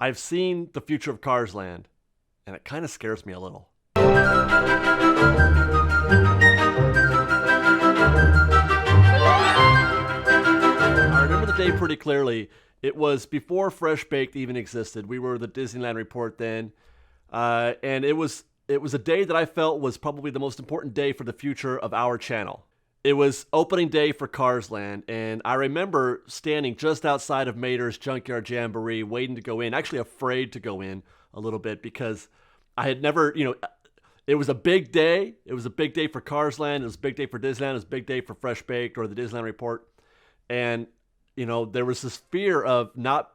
I've seen the future of Cars Land, and it kind of scares me a little. I remember the day pretty clearly. It was before Fresh Baked even existed. We were the Disneyland Report then, and it was a day that I felt was probably the most important day for the future of our channel. It was opening day for Cars Land, and I remember standing just outside of Mater's Junkyard Jamboree, waiting to go in, actually afraid to go in a little bit because I had never, it was a big day. It was a big day for Cars Land. It was a big day for Disneyland. It was a big day for Fresh Baked or the Disneyland Report. And, there was this fear of that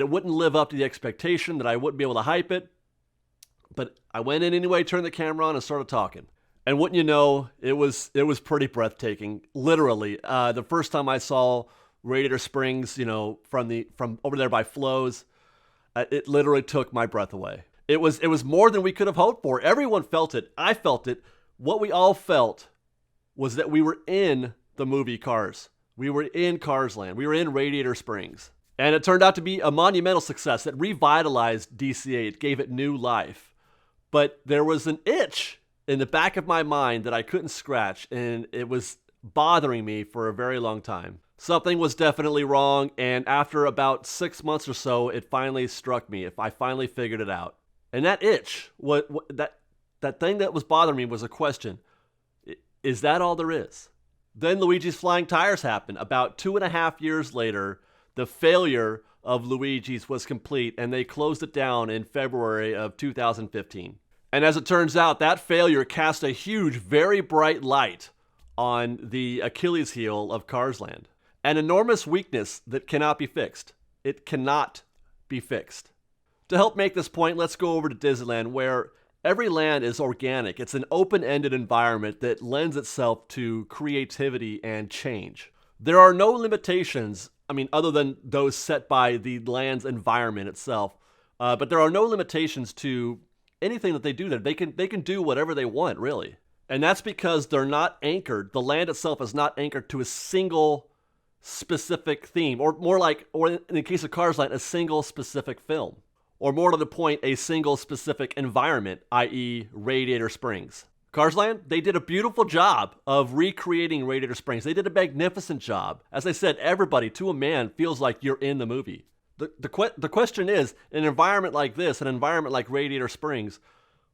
it wouldn't live up to the expectation, that I wouldn't be able to hype it. But I went in anyway, turned the camera on, and started talking. And wouldn't you know, it was pretty breathtaking. Literally, the first time I saw Radiator Springs, from over there by Flo's, it literally took my breath away. It was more than we could have hoped for. Everyone felt it. I felt it. What we all felt was that we were in the movie Cars. We were in Cars Land. We were in Radiator Springs. And it turned out to be a monumental success that revitalized DCA. It gave it new life. But there was an itch in the back of my mind that I couldn't scratch, and it was bothering me for a very long time. Something was definitely wrong, and after about 6 months or so, it finally struck me. I finally figured it out. And that itch, that thing that was bothering me was a question. Is that all there is? Then Luigis Flyling Tires happened. About 2.5 years later, the failure of Luigi's was complete, and they closed it down in February of 2015. And as it turns out, that failure cast a huge, very bright light on the Achilles heel of Cars Land. An enormous weakness that cannot be fixed. It cannot be fixed. To help make this point, let's go over to Disneyland, where every land is organic. It's an open-ended environment that lends itself to creativity and change. There are no limitations, other than those set by the land's environment itself. But there are no limitations to anything that they do there. They can do whatever they want, really. And that's because they're not anchored. The land itself is not anchored to a single specific theme, or in the case of Cars Land, a single specific film. Or more to the point, a single specific environment, i.e. Radiator Springs. Cars Land, they did a beautiful job of recreating Radiator Springs. They did a magnificent job. As I said, everybody, to a man, feels like you're in the movie. The question is, in an environment like this, an environment like Radiator Springs,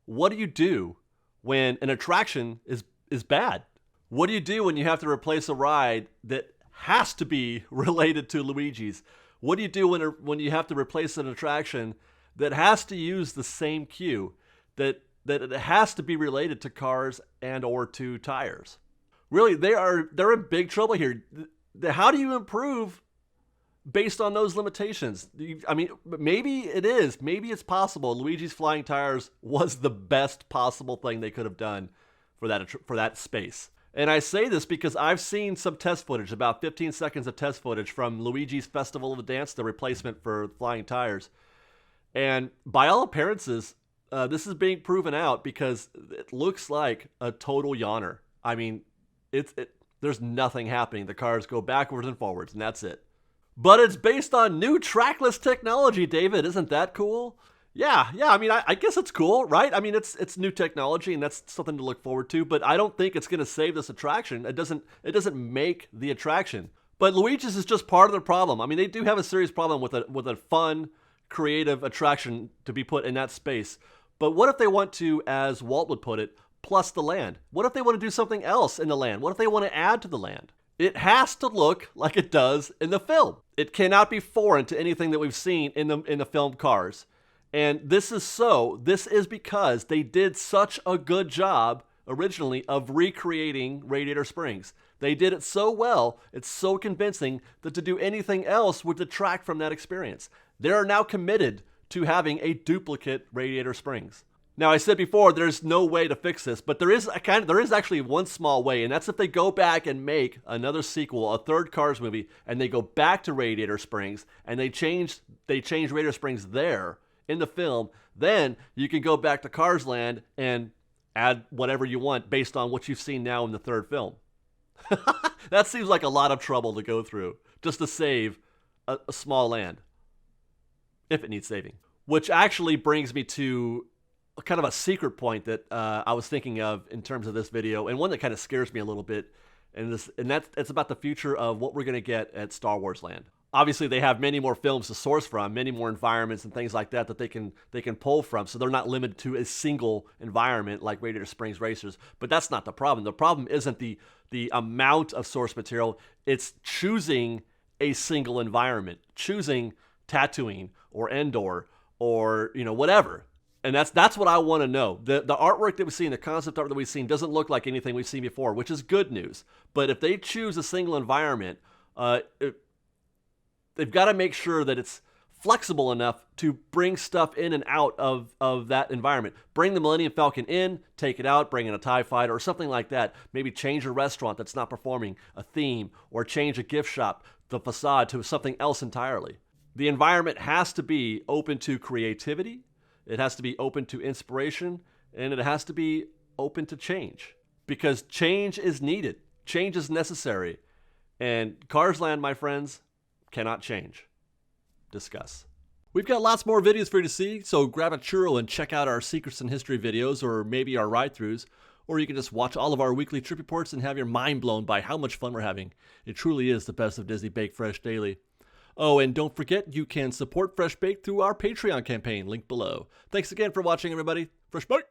what do you do when an attraction is bad? What do you do when you have to replace a ride that has to be related to Luigi's? What do you do when you have to replace an attraction that has to use the same cue, that it has to be related to cars and or to tires? Really, they're in big trouble here. How do you improve based on those limitations? Maybe it is. Maybe it's possible. Luigis Flying Tires was the best possible thing they could have done for that space. And I say this because I've seen some test footage, about 15 seconds of test footage from Luigi's Festival of the Dance, the replacement for Flying Tires. And by all appearances, this is being proven out because it looks like a total yawner. There's nothing happening. The cars go backwards and forwards, and that's it. But it's based on new trackless technology, David. Isn't that cool? Yeah. I guess it's cool, right? It's new technology, and that's something to look forward to. But I don't think it's going to save this attraction. It doesn't make the attraction. But Luigi's is just part of the problem. They do have a serious problem with a fun, creative attraction to be put in that space. But what if they want to, as Walt would put it, plus the land? What if they want to do something else in the land? What if they want to add to the land? It has to look like it does in the film. It cannot be foreign to anything that we've seen in the film Cars. And this is because they did such a good job originally of recreating Radiator Springs. They did it so well, it's so convincing that to do anything else would detract from that experience. They are now committed to having a duplicate Radiator Springs. Now, I said before, there's no way to fix this, but there is actually one small way, and that's if they go back and make another sequel, a third Cars movie, and they go back to Radiator Springs, and they change Radiator Springs there in the film. Then you can go back to Cars Land and add whatever you want based on what you've seen now in the third film. That seems like a lot of trouble to go through just to save a small land. if it needs saving. Which actually brings me to kind of a secret point that I was thinking of in terms of this video, and one that kind of scares me a little bit, and it's about the future of what we're going to get at Star Wars Land. Obviously, they have many more films to source from, many more environments and things like that they can pull from, so they're not limited to a single environment like Radiator Springs Racers. But that's not the problem. The problem isn't the amount of source material; it's choosing a single environment, choosing Tatooine or Endor or whatever. And that's what I want to know. The artwork that we've seen, the concept art that we've seen, doesn't look like anything we've seen before, which is good news. But if they choose a single environment, they've got to make sure that it's flexible enough to bring stuff in and out of that environment. Bring the Millennium Falcon in, take it out, bring in a TIE Fighter or something like that. Maybe change a restaurant that's not performing a theme, or change a gift shop, the facade, to something else entirely. The environment has to be open to creativity. It has to be open to inspiration, and it has to be open to change, because change is needed. Change is necessary. And Cars Land, my friends, cannot change. Discuss. We've got lots more videos for you to see, so grab a churro and check out our Secrets in History videos, or maybe our ride-throughs, or you can just watch all of our weekly trip reports and have your mind blown by how much fun we're having. It truly is the best of Disney Baked Fresh Daily. Oh, and don't forget, you can support Fresh Baked through our Patreon campaign, link below. Thanks again for watching, everybody. Fresh Baked!